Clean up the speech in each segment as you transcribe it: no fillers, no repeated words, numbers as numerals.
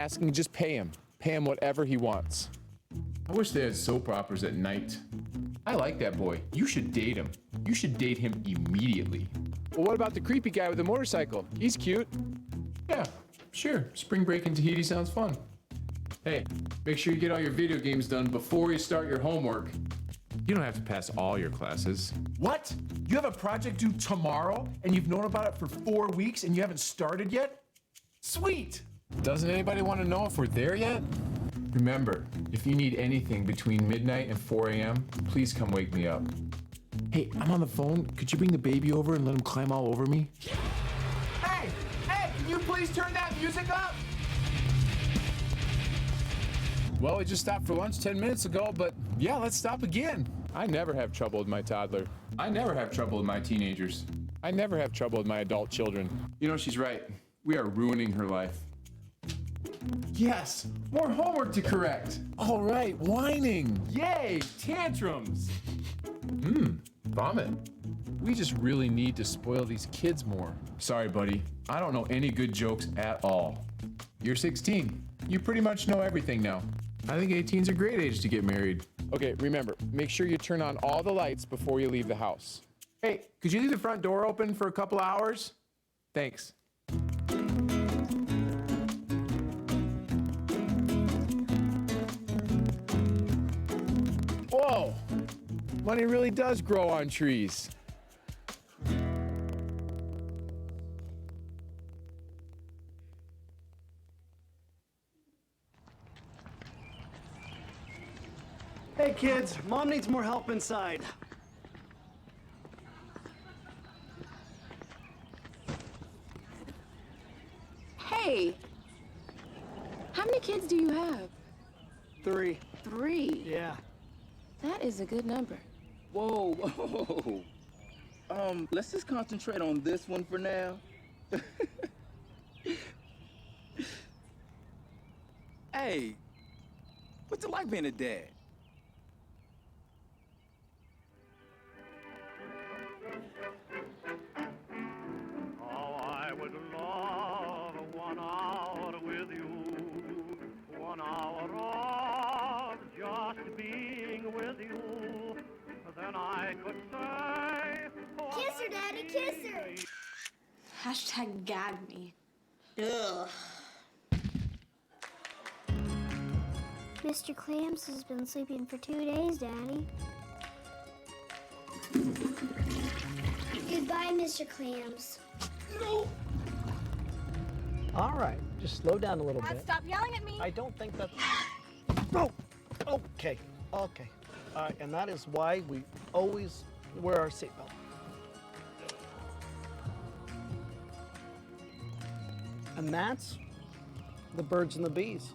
asking, just pay him. Pay him whatever he wants. I wish they had soap operas at night. I like that boy. You should date him. You should date him immediately. Well, what about the creepy guy with the motorcycle? He's cute. Yeah, sure. Spring break in Tahiti sounds fun. Hey, make sure you get all your video games done before you start your homework. You don't have to pass all your classes. What? You have a project due tomorrow and you've known about it for 4 weeks and you haven't started yet? Sweet! Doesn't anybody want to know if we're there yet? Remember, if you need anything between midnight and 4 a.m., please come wake me up. Hey, I'm on the phone. Could you bring the baby over and let him climb all over me? Hey, can you please turn that music up? Well, we just stopped for lunch 10 minutes ago, but yeah, let's stop again. I never have trouble with my toddler. I never have trouble with my teenagers. I never have trouble with my adult children. You know, she's right. We are ruining her life. Yes, more homework to correct. All right, whining. Yay, tantrums. Vomit. We just really need to spoil these kids more. Sorry, buddy. I don't know any good jokes at all. You're 16. You pretty much know everything now. I think 18's a great age to get married. Okay, remember, make sure you turn on all the lights before you leave the house. Hey, could you leave the front door open for a couple hours? Thanks. Whoa! Money really does grow on trees. Hey kids, Mom needs more help inside. Hey, how many kids do you have? 3. 3. Yeah. That is a good number. Whoa, whoa. Let's just concentrate on this one for now. Hey, what's it like being a dad? How I would love 1 hour with you, 1 hour of just being with you. Then I could say, Kiss her, Daddy, kiss her. Hashtag gag me. Ugh. Mr. Clams has been sleeping for 2 days, Daddy. Goodbye, Mr. Clams. All right, just slow down a little Dad, bit. stop yelling at me. I don't think that's... Oh, okay. All right, and that is why we always wear our seatbelt. And that's the birds and the bees.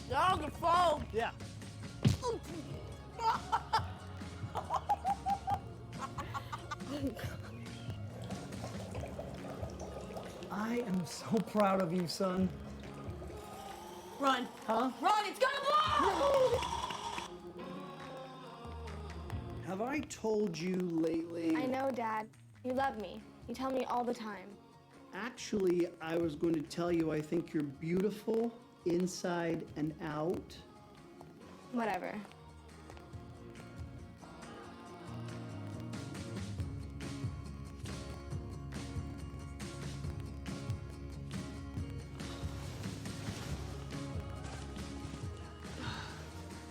Dog and phone. Yeah. I am so proud of you, son. Run. Huh? Run, it's gonna blow! Have I told you lately? I know, Dad. You love me. You tell me all the time. Actually, I was going to tell you I think you're beautiful inside and out. Whatever.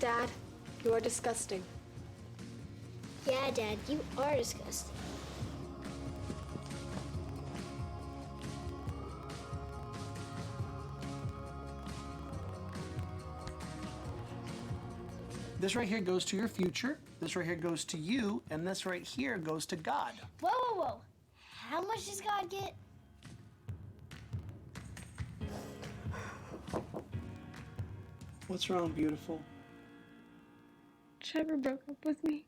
Dad, you are disgusting. Yeah, Dad, you are disgusting. This right here goes to your future, this right here goes to you, and this right here goes to God. Whoa, whoa, whoa. How much does God get? What's wrong, beautiful? Trevor broke up with me.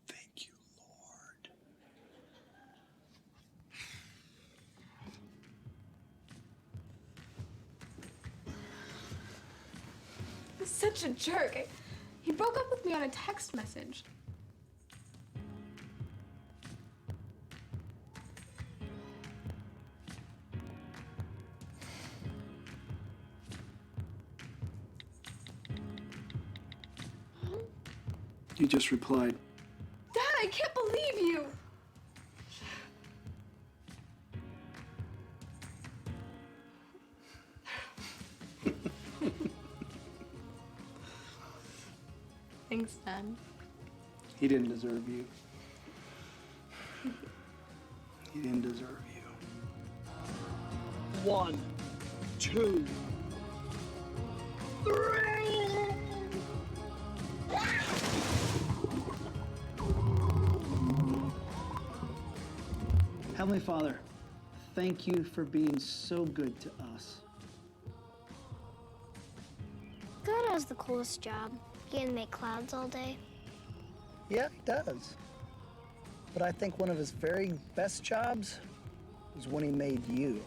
Thank you, Lord. He's such a jerk. He broke up with me on a text message. You just replied. Dad, I can't believe you. Thanks, Dad. He didn't deserve you. He didn't deserve you. 1, 2, 3. Heavenly Father, thank you for being so good to us. God has the coolest job. He can make clouds all day. Yeah, he does. But I think one of his very best jobs is when he made you.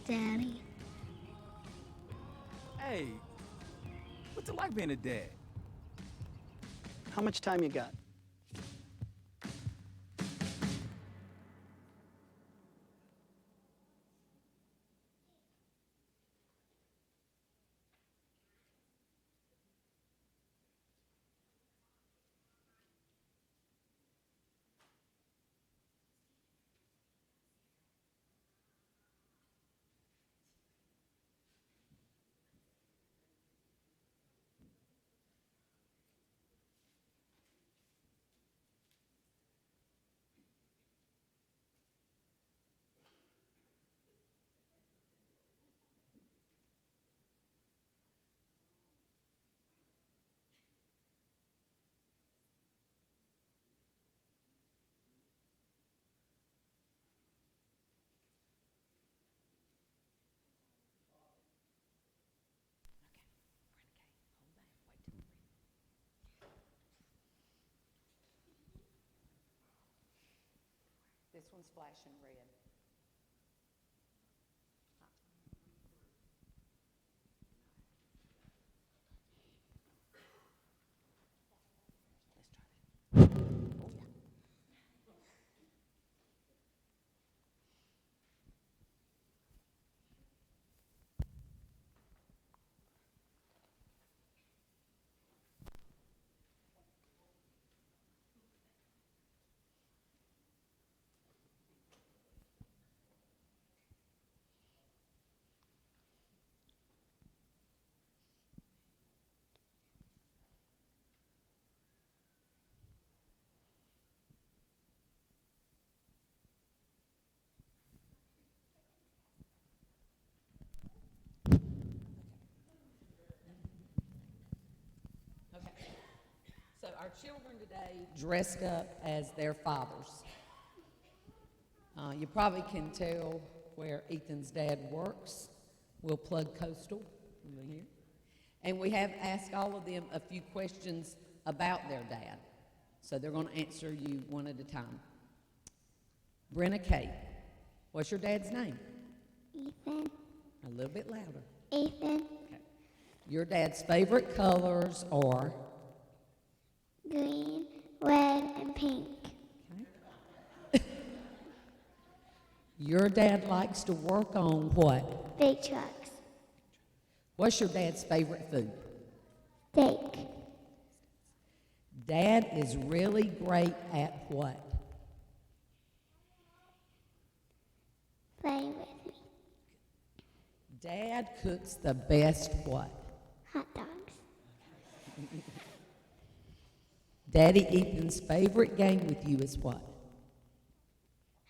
Daddy. Hey, what's it like being a dad? How much time you got? This one's flashing red. Let's try that. Oh, yeah. So our children today dressed up as their fathers. You probably can tell where Ethan's dad works. We'll plug Coastal over here. And we have asked all of them a few questions about their dad. So they're going to answer you one at a time. Brenna Kate, what's your dad's name? Ethan. A little bit louder. Ethan. Okay. Your dad's favorite colors are? Green, red, and pink. Okay. Your dad likes to work on what? Big trucks. What's your dad's favorite food? Steak. Dad is really great at what? Play with me. Dad cooks the best what? Hot dogs. Daddy Ethan's favorite game with you is what?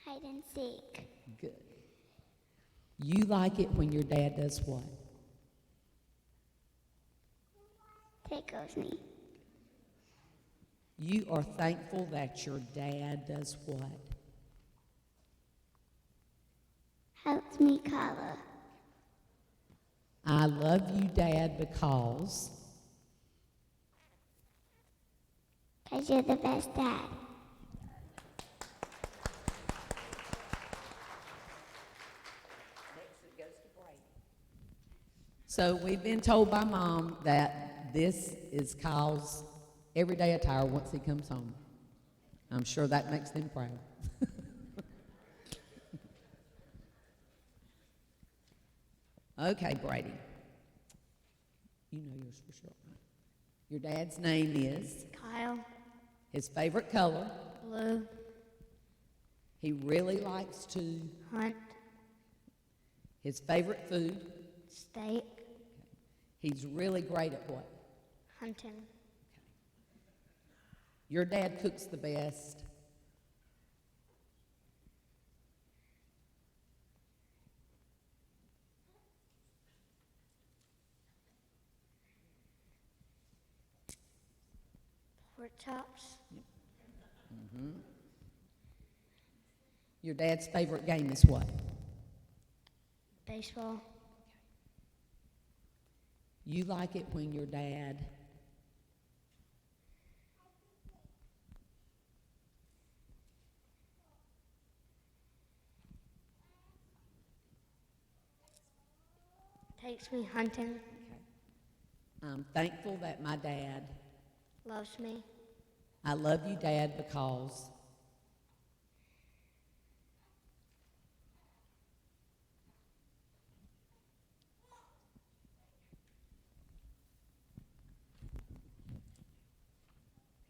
Hide and seek. Good. You like it when your dad does what? Tickles me. You are thankful that your dad does what? Helps me color. I love you, Dad, because. Because you're the best dad. So we've been told by Mom that this is Kyle's everyday attire once he comes home. I'm sure that makes them proud. Okay, Brady. You know yours for sure, right? Your dad's name is? Kyle. His favorite color? Blue. He really likes to? Hunt. His favorite food? Steak. He's really great at what? Hunting. Your dad cooks the best? Pork chops. Mm-hmm. Your dad's favorite game is what? Baseball. You like it when your dad takes me hunting. I'm thankful that my dad. Loves me. I love you, Dad, because.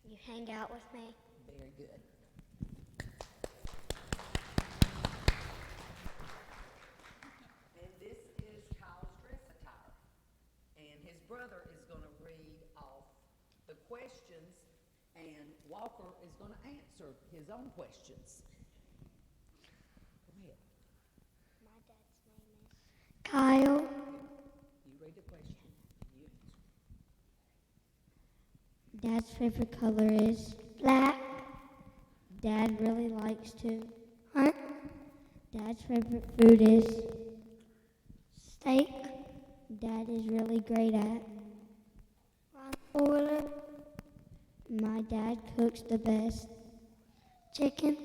You hang out with me. Very good. And this is Kyle's dress attire. And his brother is going to read off the questions, and Walker is going to answer his own questions. Go ahead. My dad's name is Kyle. You read the question. You answer. Dad's favorite color is black. Dad really likes to hunt. Dad's favorite food is steak. Dad is really great at order. My dad cooks the best chicken.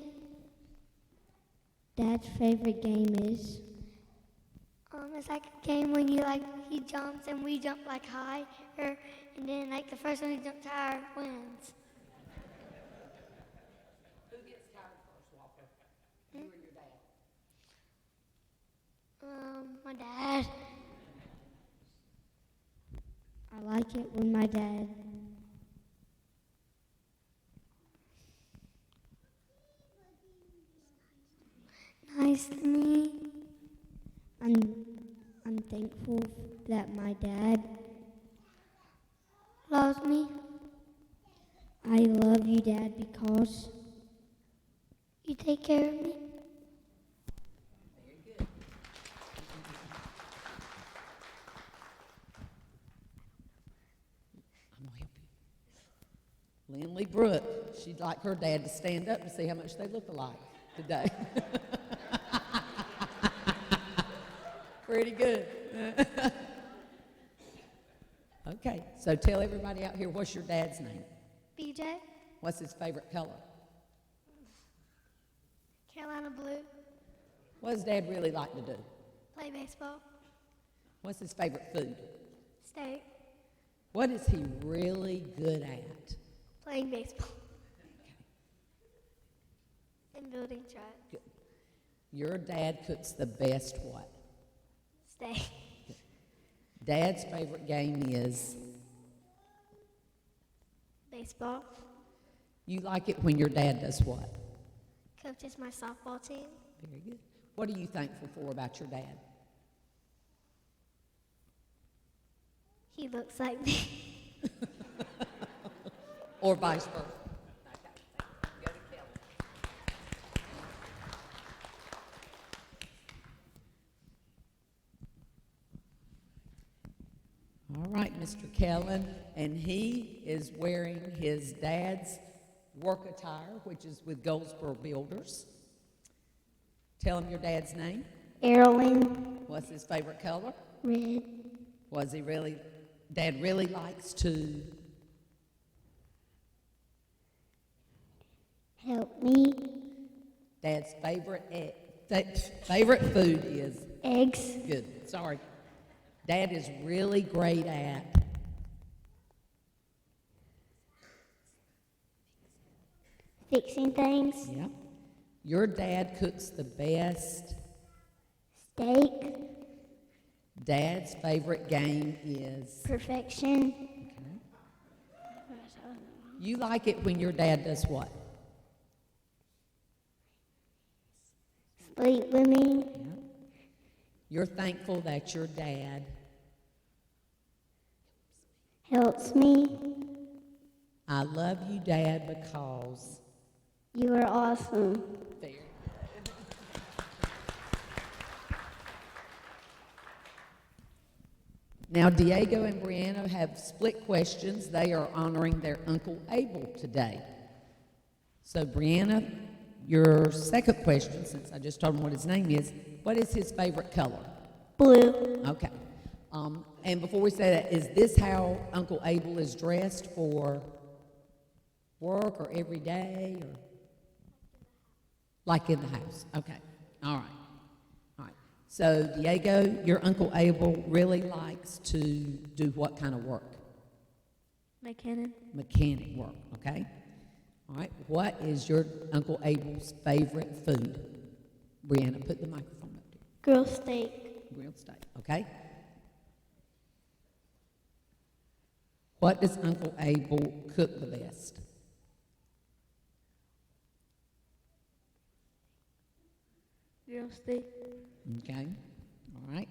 Dad's favorite game is it's like a game when you he jumps and we jump higher, and then the first one who jumps higher wins. Who gets tired first, Walker? You or your dad? My dad. I like it when my dad. Nice to me. I'm thankful that my dad loves me. I love you, Dad, because you take care of me. Very good. I'm going to help you. Lindley Brooke, she'd like her dad to stand up to see how much they look alike today. Pretty good. Okay, so tell everybody out here, what's your dad's name? BJ. What's his favorite color? Carolina blue. What does Dad really like to do? Play baseball. What's his favorite food? Steak. What is he really good at? Playing baseball. And building trucks. Good. Your dad cooks the best what? Steak. Dad's favorite game is? Baseball. You like it when your dad does what? Coaches my softball team. Very good. What are you thankful for about your dad? He looks like me. Or vice versa. Go to Kelly. All right, Mr. Kellen, and he is wearing his dad's work attire, which is with Goldsboro Builders. Tell him your dad's name. Erling. What's his favorite color? Red. Was he really? Dad really likes to. Help me. Dad's favorite food is Eggs. good. Sorry. Dad is really great at. Fixing things. Yep. Your dad cooks the best. Steak. Dad's favorite game is. Perfection. You like it when your dad does what? Sleep with me. You're thankful that your dad Helps me. I love you, Dad, because. You are awesome. There. Now, Diego and Brianna have split questions. They are honoring their Uncle Abel today. So, Brianna, your second question, since I just told him what his name is, what is his favorite color? Blue. Okay. And before we say that, is this how Uncle Abel is dressed for work or every day or like in the house? Okay. All right. All right. So, Diego, your Uncle Abel really likes to do what kind of work? Mechanic. Mechanic work, okay? All right. What is your Uncle Abel's favorite food? Brianna, put the microphone up there. Grilled steak. Grilled steak, okay? What does Uncle Abel cook the best? Grilled steak. Okay, all right.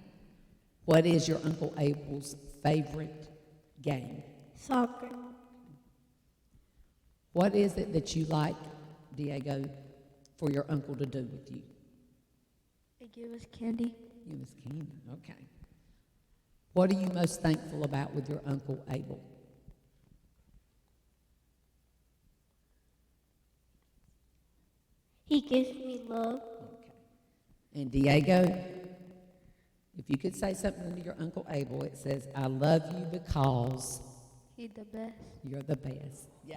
What is your Uncle Abel's favorite game? Soccer. What is it that you like, Diego, for your uncle to do with you? They give us candy. Give us candy, okay. What are you most thankful about with your Uncle Abel? He gives me love. Okay. And Diego, if you could say something to your Uncle Abel, it says, I love you because He's the best. you're the best. Yeah.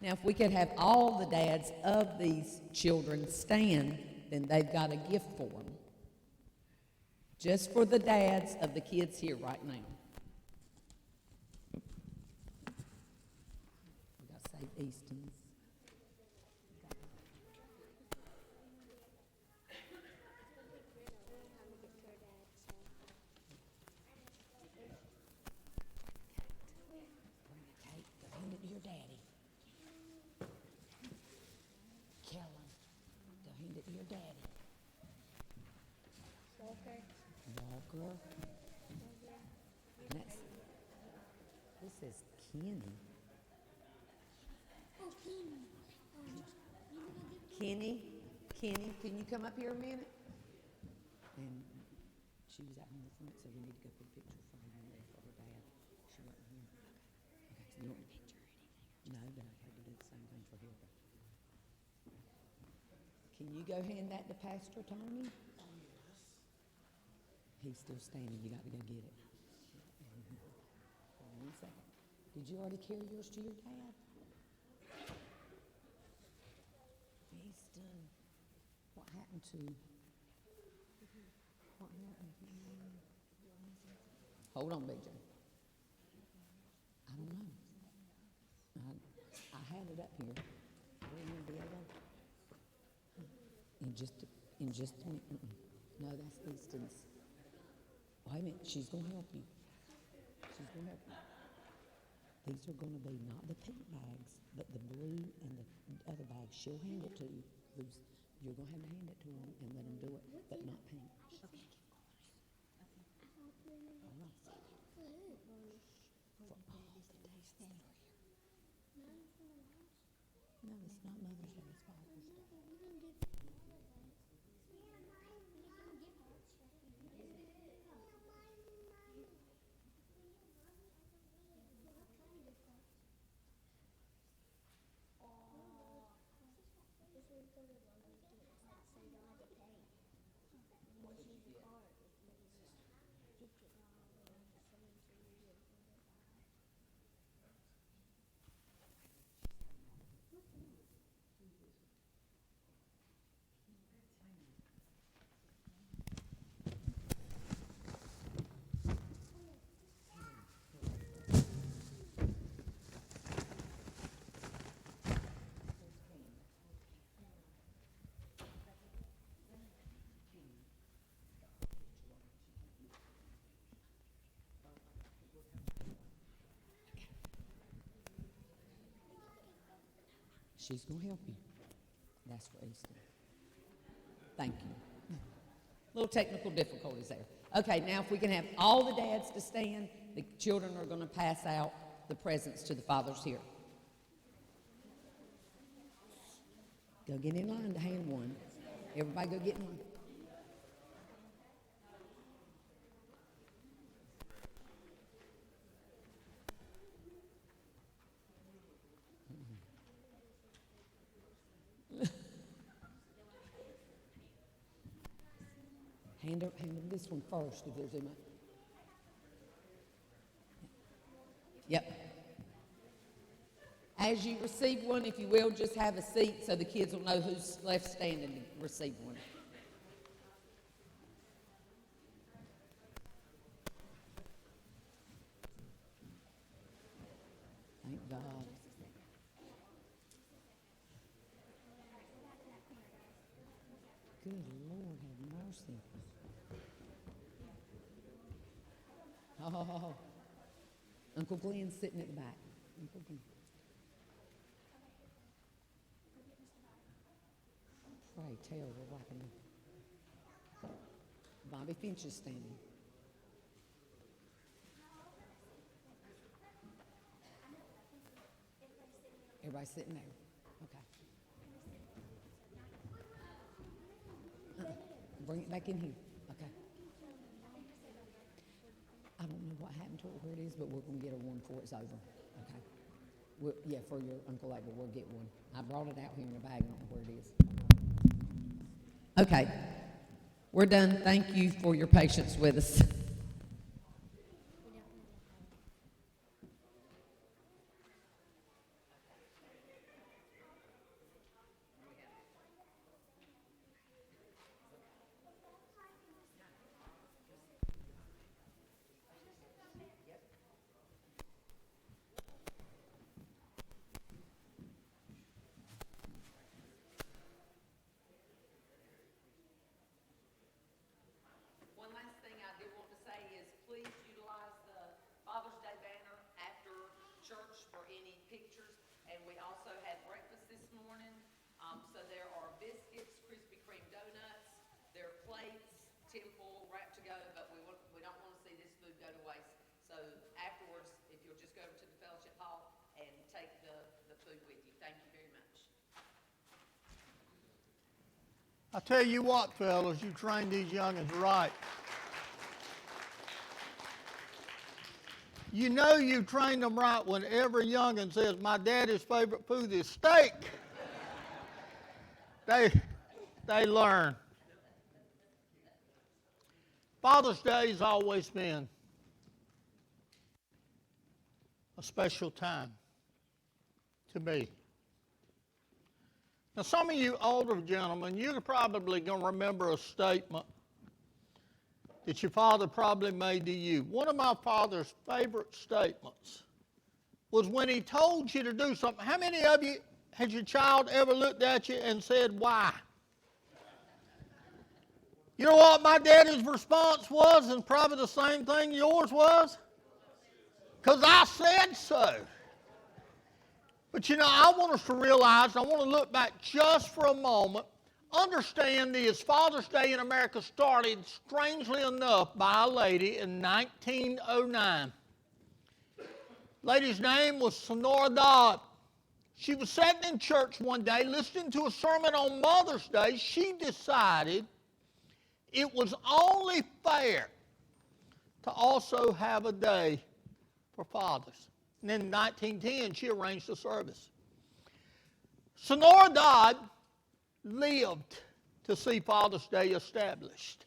Now, if we could have all the dads of these children stand, then they've got a gift for them. Just for the dads of the kids here right now. We got to save Easton's. Hand it to your daddy. Kill him. Go hand it to your daddy. Walker. And that's, this is Kenny. Kenny, can you come up here a minute? And she was out in the front, so we need to go put a picture for her and for her dad. She wasn't here. Okay, so you want me to picture or anything? No, but I had to do the same thing for her. Can you go hand that to Pastor Tony? He's still standing. You got to go get it. Hold on 1 second. Did you already carry yours to your dad? Easton, what happened to? What happened? Hold on, BJ. I don't know. I had it up here. In just a minute. No, that's Easton's. Wait a minute, she's going to help you. She's going to help you. These are going to be not the pink bags, but the blue and the other bags. She'll hand it to you. You're going to have to hand it to them and let them do it, but not pink. Okay. All right. For all the days that are here. No, it's not Mother's Day, it's Father's Day. She's going to help you. That's for Easton. Thank you. Little technical difficulties there. Okay, now if we can have all the dads to stand, the children are going to pass out the presents to the fathers here. Go get in line to hand one. Everybody go get one. Hand them this one first, if there's any. Yep. As you receive one, if you will, just have a seat so the kids will know who's left standing to receive one. Thank God. Good Lord, have mercy. Oh, Uncle Glenn's sitting at the back. Uncle Glenn. Pray tell, we're wiping him. Bobby Finch is standing. Everybody sitting there. Okay. Bring it back in here. Okay. I don't know what happened to it, where it is, but we're going to get her one before it's over. Okay. Yeah, for your Uncle Abel, we'll get one. I brought it out here in a bag. I don't know where it is. Okay. We're done. Thank you for your patience with us. I tell you what, fellas, you trained these youngins right. You know you trained them right when every youngin says, my daddy's favorite food is steak. They learn. Father's Day has always been a special time to me. Now, some of you older gentlemen, you're probably going to remember a statement that your father probably made to you. One of my father's favorite statements was when he told you to do something. How many of you, has your child ever looked at you and said, why? You know what my daddy's response was, and probably the same thing yours was? Because I said so. But you know, I want us to realize, I want to look back just for a moment, understand this Father's Day in America started, strangely enough, by a lady in 1909. Lady's name was Sonora Dodd. She was sitting in church one day listening to a sermon on Mother's Day. She decided it was only fair to also have a day for fathers. And then in 1910, she arranged a service. Sonora Dodd lived to see Father's Day established.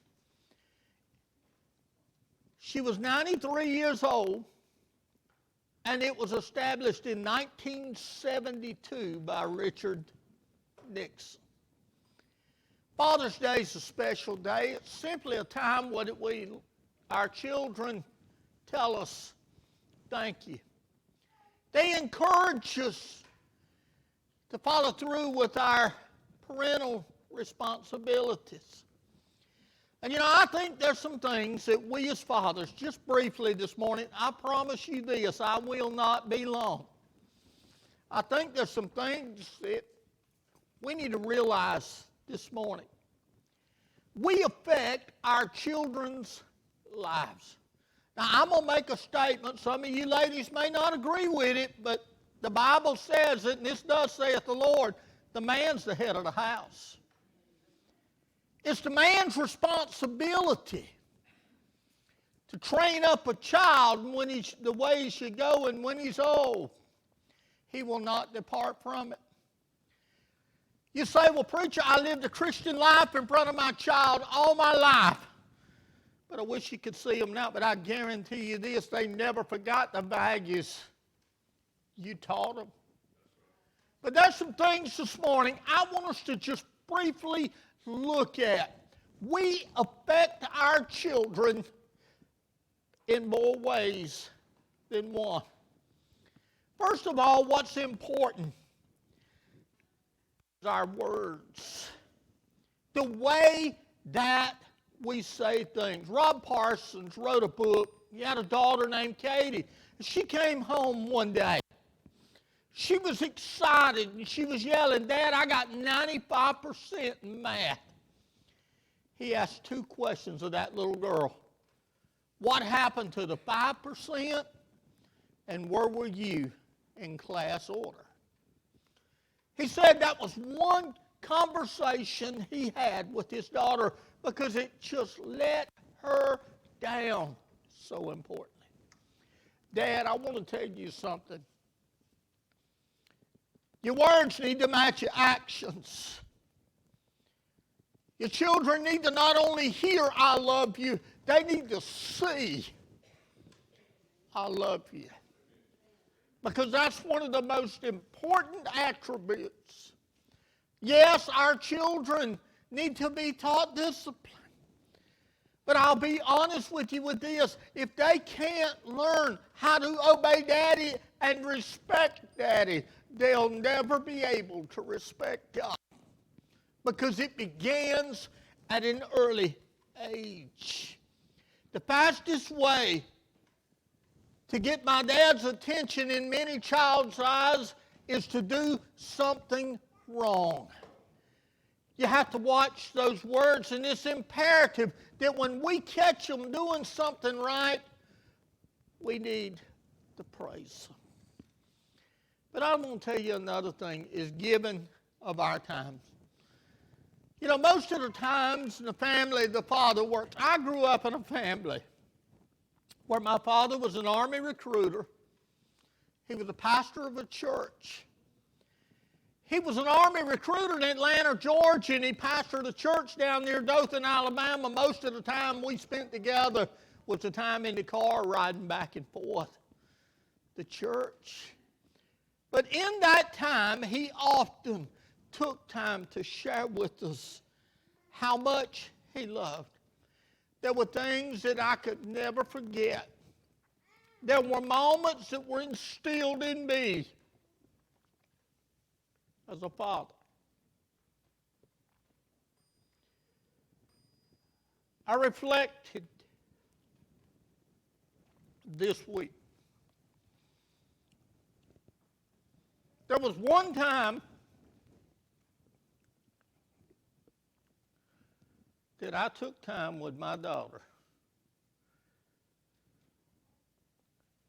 She was 93 years old, and it was established in 1972 by Richard Nixon. Father's Day is a special day. It's simply a time when our children tell us, thank you. They encourage us to follow through with our parental responsibilities. And you know, I think there's some things that we as fathers, just briefly this morning, I promise you this, I will not be long. I think there's some things that we need to realize this morning. We affect our children's lives. Now, I'm going to make a statement. Some of you ladies may not agree with it, but the Bible says it, and this does saith the Lord, the man's the head of the house. It's the man's responsibility to train up a child when the way he should go, and when he's old, he will not depart from it. You say, well, preacher, I lived a Christian life in front of my child all my life. But I wish you could see them now. But I guarantee you this, they never forgot the values you taught them. But there's some things this morning I want us to just briefly look at. We affect our children in more ways than one. First of all, what's important is our words. The way that we say things. Rob Parsons wrote a book. He had a daughter named Katie. She came home one day. She was excited and she was yelling, Dad, I got 95% in math. He asked 2 questions of that little girl. What happened to the 5%? And where were you in class order? He said that was one conversation he had with his daughter because it just let her down so importantly. Dad, I want to tell you something. Your words need to match your actions. Your children need to not only hear I love you, they need to see I love you. Because that's one of the most important attributes. Yes, our children need to be taught discipline. But I'll be honest with you with this. If they can't learn how to obey Daddy and respect Daddy, they'll never be able to respect God. Because it begins at an early age. The fastest way to get my dad's attention in many child's eyes is to do something wrong. You have to watch those words, and it's imperative that when we catch them doing something right, we need to praise them. But I'm going to tell you another thing, is giving of our time. You know, most of the times in the family, the father works. I grew up in a family where my father was an Army recruiter. He was a pastor of a church. He was an Army recruiter in Atlanta, Georgia, and he pastored a church down near Dothan, Alabama. Most of the time we spent together was the time in the car riding back and forth to church. But in that time, he often took time to share with us how much he loved. There were things that I could never forget. There were moments that were instilled in me as a father. I reflected this week. There was one time that I took time with my daughter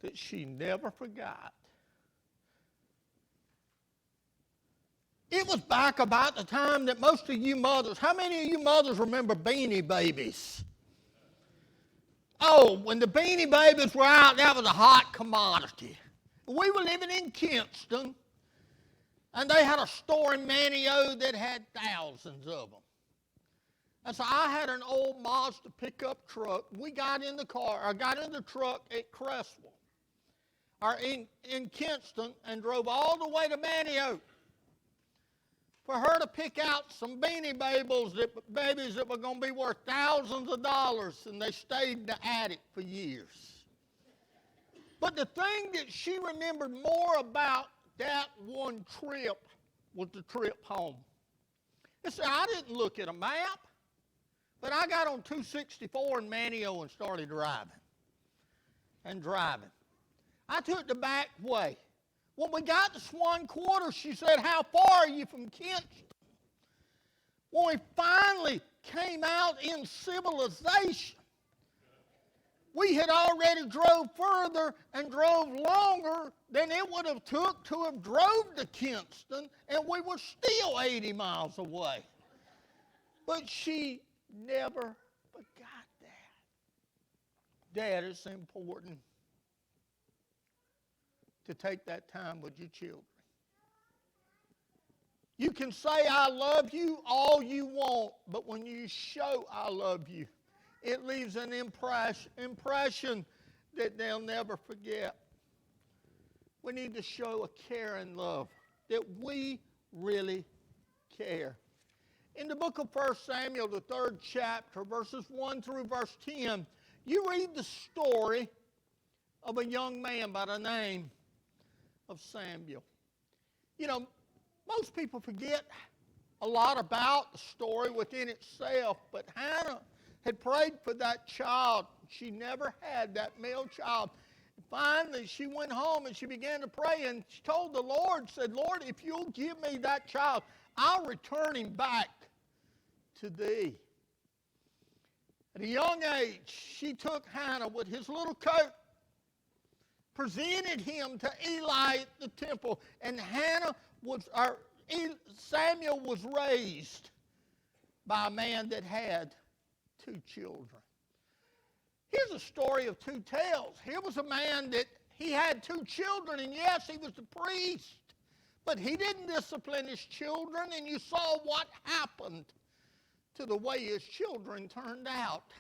that she never forgot. It was back about the time that most of you mothers, how many of you mothers remember Beanie Babies? Oh, when the Beanie Babies were out, that was a hot commodity. We were living in Kinston, and they had a store in Manio that had thousands of them. And so I had an old Mazda pickup truck. We got in the car, I got in the truck at Cresswell, or in Kinston, and drove all the way to Manio for her to pick out some Beanie Babies that were going to be worth thousands of dollars, and they stayed in the attic for years. But the thing that she remembered more about that one trip was the trip home. Listen, I didn't look at a map, but I got on 264 in Manio and started driving. I took the back way. When we got to Swan Quarter, she said, how far are you from Kinston? When we finally came out in civilization, we had already drove further and drove longer than it would have took to have drove to Kinston, and we were still 80 miles away. But she never forgot that. Dad, it's important to take that time with your children. You can say, I love you all you want, but when you show I love you, it leaves an impression that they'll never forget. We need to show a care and love, that we really care. In the book of 1 Samuel, the 3rd chapter, verses 1 through verse 10, you read the story of a young man by the name of Samuel. You know, most people forget a lot about the story within itself, but Hannah had prayed for that child. She never had that male child. Finally, she went home and she began to pray, and she told the Lord, said, Lord, if you'll give me that child, I'll return him back to thee. At a young age, she took Hannah with his little coat, presented him to Eli at the temple, and Samuel was raised by a man that had 2 children. Here's a story of 2 tales. Here was a man that he had 2 children, and yes, he was the priest, but he didn't discipline his children, and you saw what happened to the way his children turned out.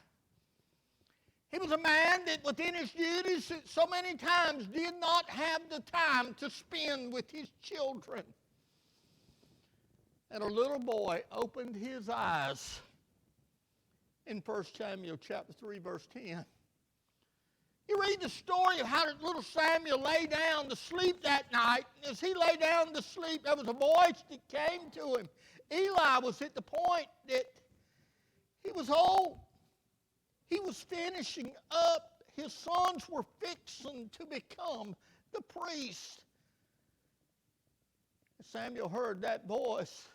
He was a man that within his duties so many times did not have the time to spend with his children. And a little boy opened his eyes in 1 Samuel chapter 3, verse 10. You read the story of how little Samuel lay down to sleep that night. And as he lay down to sleep, there was a voice that came to him. Eli was at the point that he was old. He was finishing up. His sons were fixing to become the priest. Samuel heard that voice.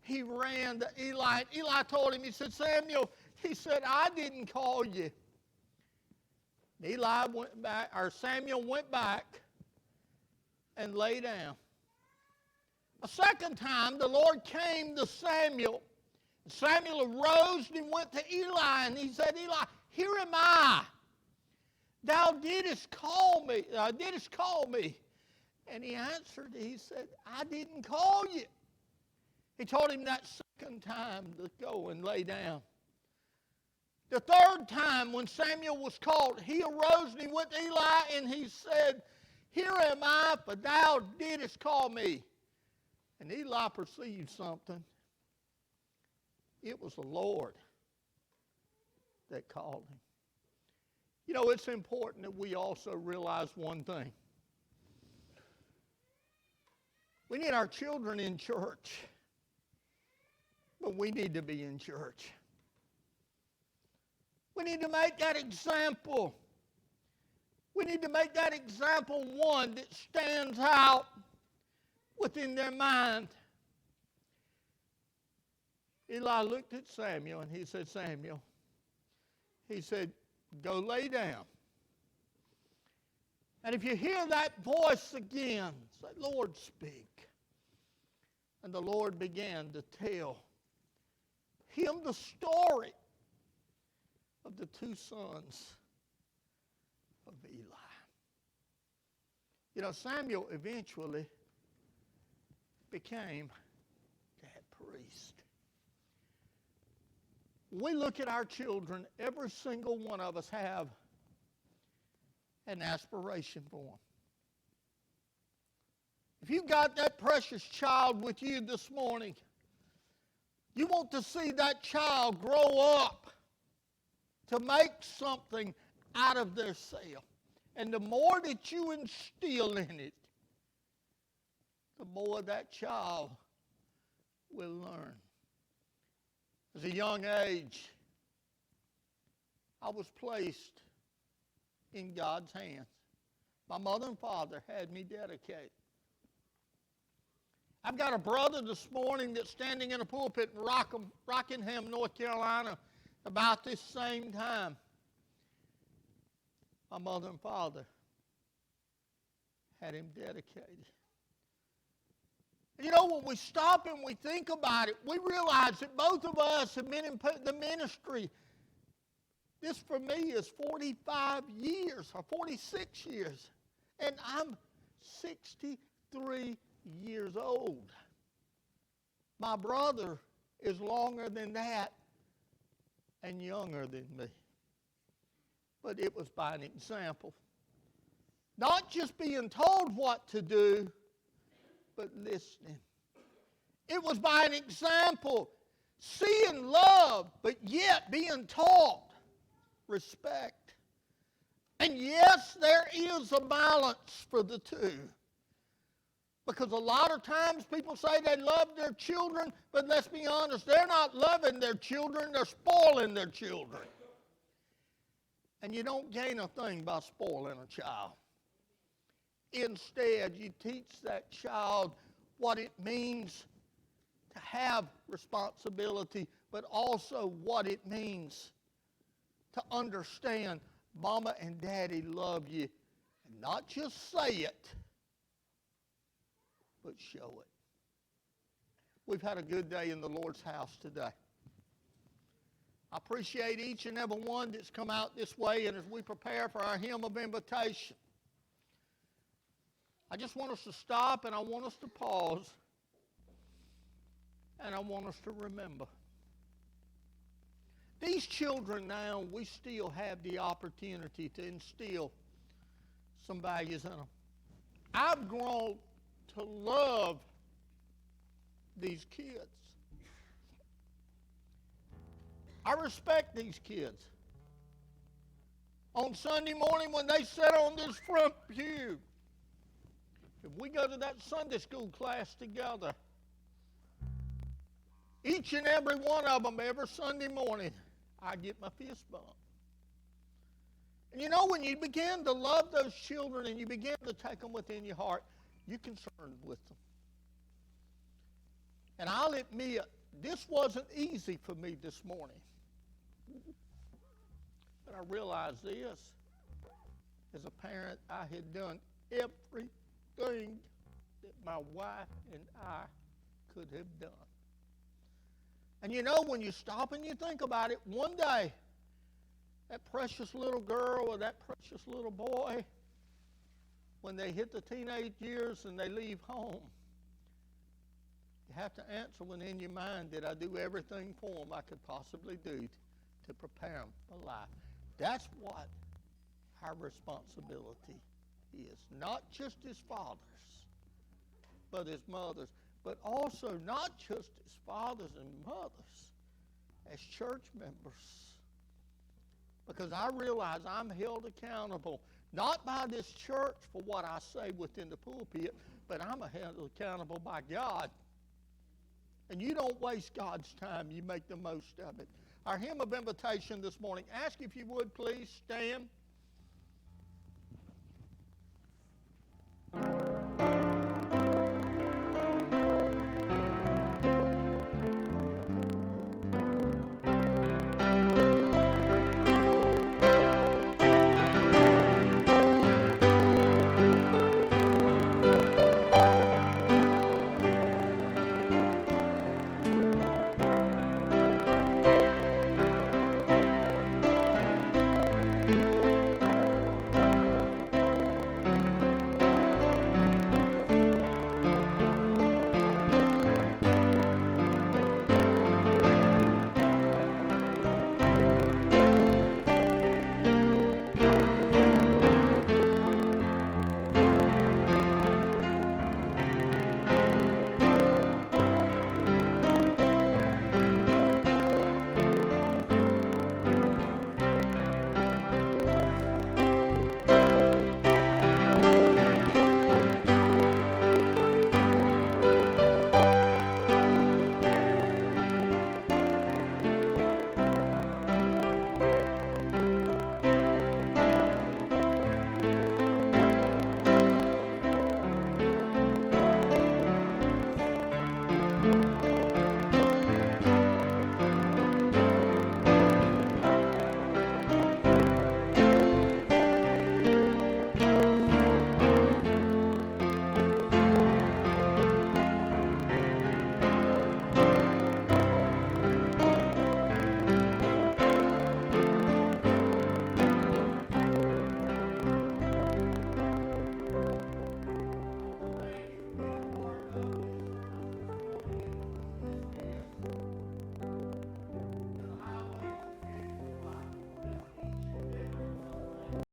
He ran to Eli. Eli told him, he said, Samuel, he said, I didn't call you. Samuel went back and lay down. A second time, the Lord came to Samuel. Samuel arose and went to Eli, and he said, Eli, here am I. Thou didst call me. And he answered, he said, I didn't call you. He told him that second time to go and lay down. The third time when Samuel was called, he arose and he went to Eli and he said, here am I, for thou didst call me. And Eli perceived something. It was the Lord that called him. You know, it's important that we also realize one thing. We need our children in church, but we need to be in church. We need to make that example. We need to make that example one that stands out within their mind. Eli looked at Samuel and he said, Samuel, he said, go lay down. And if you hear that voice again, say, Lord, speak. And the Lord began to tell him the story of the 2 sons of Eli. You know, Samuel eventually became that priest. When we look at our children, every single one of us have an aspiration for them. If you've got that precious child with you this morning, you want to see that child grow up to make something out of their self. And the more that you instill in it, the more that child will learn. As a young age, I was placed in God's hands. My mother and father had me dedicated. I've got a brother this morning that's standing in a pulpit in Rockingham, North Carolina, about this same time. My mother and father had him dedicated. And you know, when we stop and we think about it, we realize that both of us have been in the ministry. This for me is 45 years or 46 years. And I'm 63 years old. My brother is longer than that and younger than me. But it was by an example. Not just being told what to do, but listening. It was by an example, seeing love, but yet being taught respect. And yes, there is a balance for the two. Because a lot of times people say they love their children, but let's be honest, they're not loving their children, they're spoiling their children. And you don't gain a thing by spoiling a child. Instead, you teach that child what it means to have responsibility, but also what it means to understand Mama and Daddy love you. And not just say it, but show it. We've had a good day in the Lord's house today. I appreciate each and every one that's come out this way, and as we prepare for our hymn of invitation, I just want us to stop and I want us to pause and I want us to remember. These children now, we still have the opportunity to instill some values in them. I've grown to love these kids. I respect these kids. On Sunday morning when they sit on this front pew, if we go to that Sunday school class together, each and every one of them, every Sunday morning, I get my fist bumped. And you know, when you begin to love those children and you begin to take them within your heart, you're concerned with them. And I'll admit, this wasn't easy for me this morning. But I realized this. As a parent, I had done everything that my wife and I could have done. And you know, when you stop and you think about it, one day, that precious little girl or that precious little boy, when they hit the teenage years and they leave home, you have to answer within your mind, did I do everything for them I could possibly do to prepare them for life? That's what our responsibility is. Not just as fathers, but as mothers. But also not just as fathers and mothers, as church members. Because I realize I'm held accountable, not by this church for what I say within the pulpit, but I'm held accountable by God. And you don't waste God's time, you make the most of it. Our hymn of invitation this morning, ask if you would please stand.